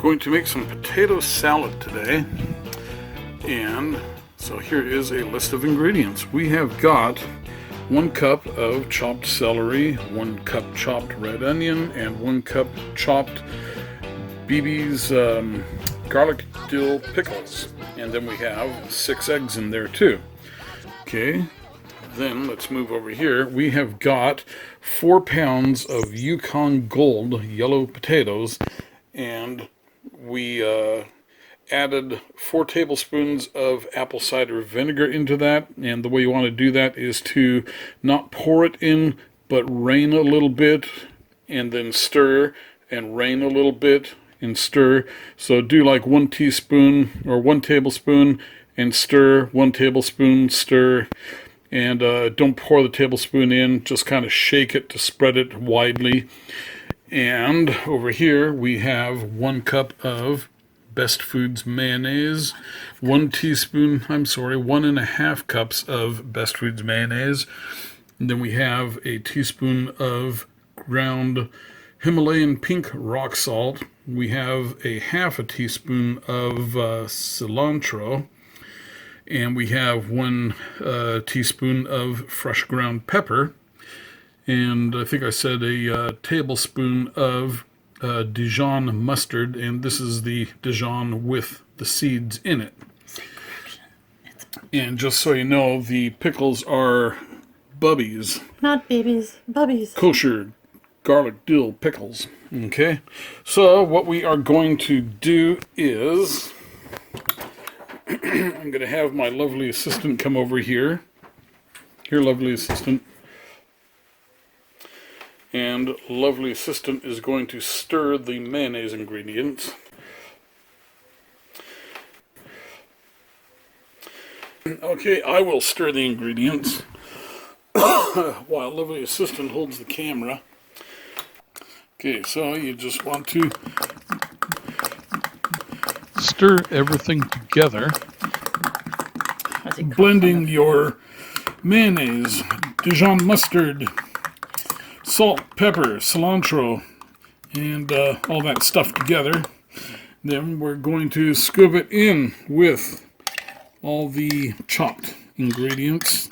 Going to make some potato salad today, and so here is a list of ingredients. We have got 1 cup of chopped celery, 1 cup chopped red onion, and 1 cup chopped BB's garlic dill pickles, and then we have 6 eggs in there too. Okay, then let's move over here. We have got 4 pounds of Yukon Gold yellow potatoes, and we added 4 tablespoons of apple cider vinegar into that. And the way you want to do that is to not pour it in, but rain a little bit and then stir, and rain a little bit and stir. So do like 1 teaspoon or 1 tablespoon and stir, 1 tablespoon, stir, and don't pour the tablespoon in, just kind of shake it to spread it widely. And over here we have 1 cup of Best Foods mayonnaise, 1.5 cups of Best Foods mayonnaise. And then we have a teaspoon of ground Himalayan pink rock salt. We have a 1/2 teaspoon of cilantro, and we have 1 teaspoon of fresh ground pepper, and I think I said a tablespoon of Dijon mustard, and this is the Dijon with the seeds in it. And just so you know, the pickles are bubbies. Not babies, bubbies. Kosher garlic dill pickles. Okay, so what we are going to do is I'm going to have my lovely assistant come over here. Here, lovely assistant. And lovely assistant is going to stir the mayonnaise ingredients. Okay, I will stir the ingredients while lovely assistant holds the camera. Okay, so you just want to stir everything together, blending your mayonnaise, Dijon mustard, salt, pepper, cilantro, and all that stuff together. Then we're going to scoop it in with all the chopped ingredients.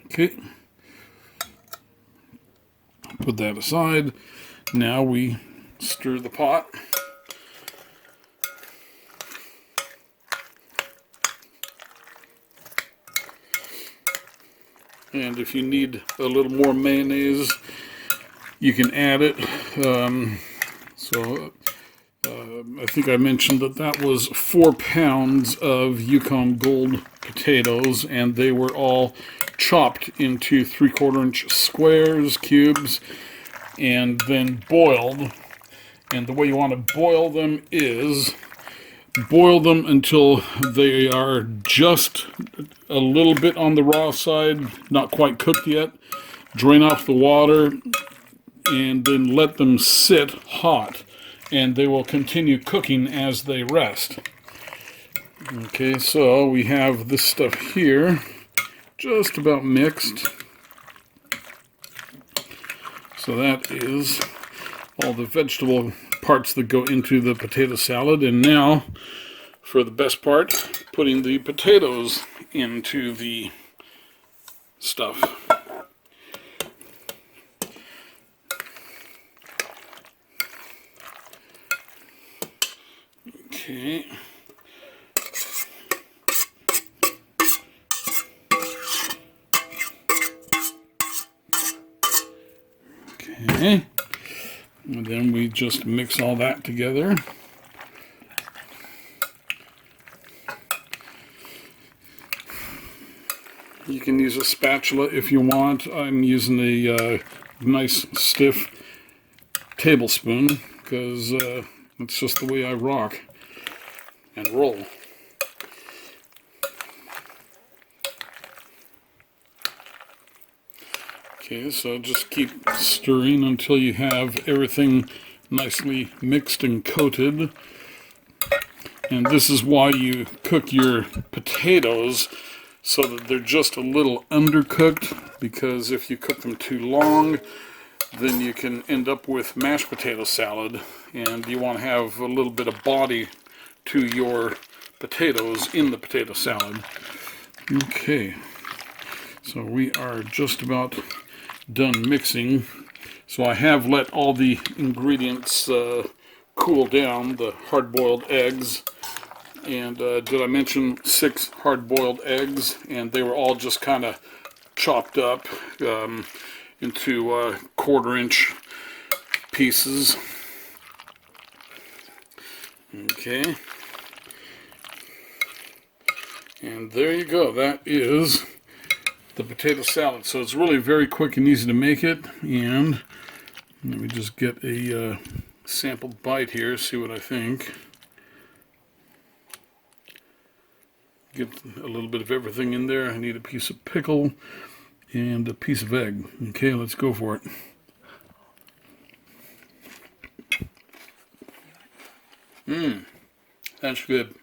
Okay, put that aside. Now we stir the pot. And if you need a little more mayonnaise, you can add it. I think I mentioned that was 4 pounds of Yukon Gold potatoes, and they were all chopped into 3/4 inch squares, cubes, and then boiled. And the way you want to boil them is boil them until they are just a little bit on the raw side, not quite cooked yet. Drain off the water and then let them sit hot, and they will continue cooking as they rest. Okay, so we have this stuff here just about mixed. So that is all the vegetable parts that go into the potato salad. And now for the best part, putting the potatoes into the stuff. Okay. Okay. And then we just mix all that together. You can use a spatula if you want. I'm using a nice stiff tablespoon because that's just the way I rock and roll. Okay, so just keep stirring until you have everything nicely mixed and coated. And this is why you cook your potatoes, so that they're just a little undercooked, because if you cook them too long, then you can end up with mashed potato salad, and you want to have a little bit of body to your potatoes in the potato salad. Okay, so we are just about done mixing. So I have let all the ingredients cool down, the hard-boiled eggs. And did I mention 6 hard-boiled eggs? And they were all just kind of chopped up into 1/4-inch pieces. Okay. And there you go. That is the potato salad. So it's really very quick and easy to make it. And let me just get a sample bite here, see what I think. Get a little bit of everything in there. I need a piece of pickle and a piece of egg. Okay, let's go for it. That's good.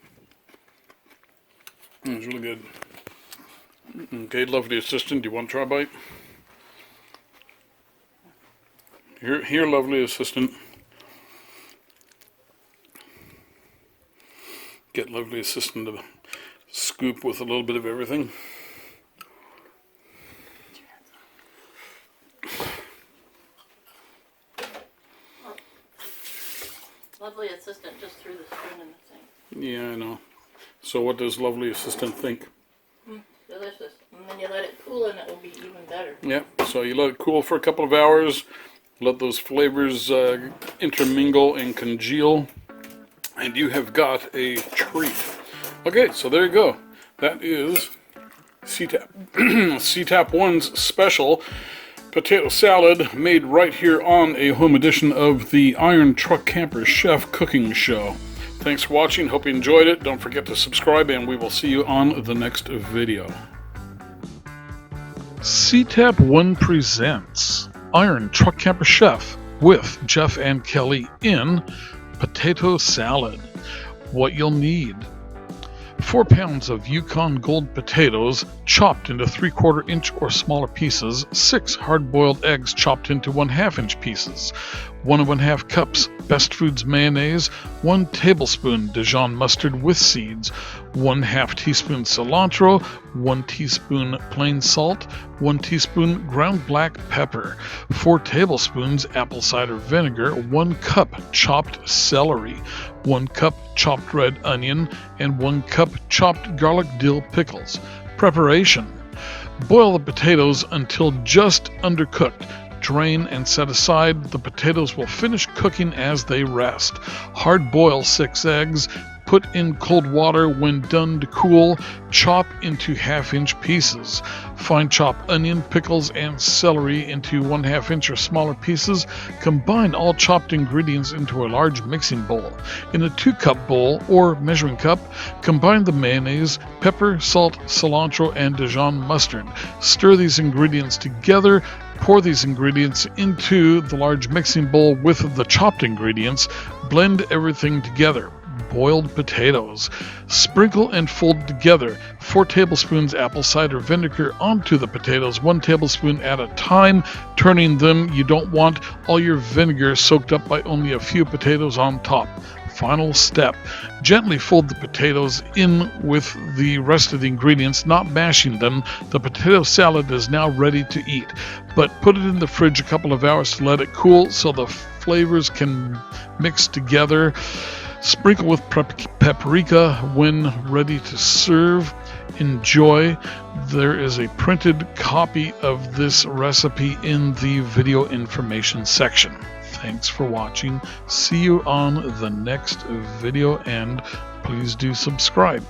It's really good. Okay, lovely assistant, do you want to try a bite? Here, lovely assistant. Get lovely assistant to scoop with a little bit of everything. Lovely assistant just threw the spoon in the thing. Yeah, I know. So what does lovely assistant think? Delicious. And then you let it cool and it will be even better. Yeah, so you let it cool for a couple of hours, let those flavors intermingle and congeal, and you have got a treat. Okay, so there you go. That is CITAP1's special potato salad, made right here on a home edition of the Iron Truck Camper Chef Cooking Show. Thanks for watching. Hope you enjoyed it. Don't forget to subscribe, and we will see you on the next video. CITAP1 Presents Iron Truck Camper Chef with Jeff and Kelly in potato salad. What you'll need: 4 pounds of Yukon Gold potatoes chopped into 3/4 inch or smaller pieces, 6 hard-boiled eggs chopped into 1/2 inch pieces, 1 1/2 cups Best Foods mayonnaise, 1 tablespoon Dijon mustard with seeds, 1/2 teaspoon cilantro, 1 teaspoon plain salt, 1 teaspoon ground black pepper, 4 tablespoons apple cider vinegar, 1 cup chopped celery, 1 cup chopped red onion, and 1 cup chopped garlic dill pickles. Preparation: boil the potatoes until just undercooked. Drain and set aside. The potatoes will finish cooking as they rest. Hard boil 6 eggs. Put in cold water when done to cool. Chop into 1/2 inch pieces. Fine chop onion, pickles, and celery into 1/2 inch or smaller pieces. Combine all chopped ingredients into a large mixing bowl. In a 2-cup bowl or measuring cup, combine the mayonnaise, pepper, salt, cilantro, and Dijon mustard. Stir these ingredients together. Pour these ingredients into the large mixing bowl with the chopped ingredients. Blend everything together. Boiled potatoes. Sprinkle and fold together 4 tablespoons apple cider vinegar onto the potatoes, 1 tablespoon at a time, turning them. You don't want all your vinegar soaked up by only a few potatoes on top. Final step: gently fold the potatoes in with the rest of the ingredients, not mashing them. The potato salad is now ready to eat, but put it in the fridge a couple of hours to let it cool so the flavors can mix together. Sprinkle with paprika when ready to serve. Enjoy. There is a printed copy of this recipe in the video information section. Thanks for watching. See you on the next video, and please do subscribe.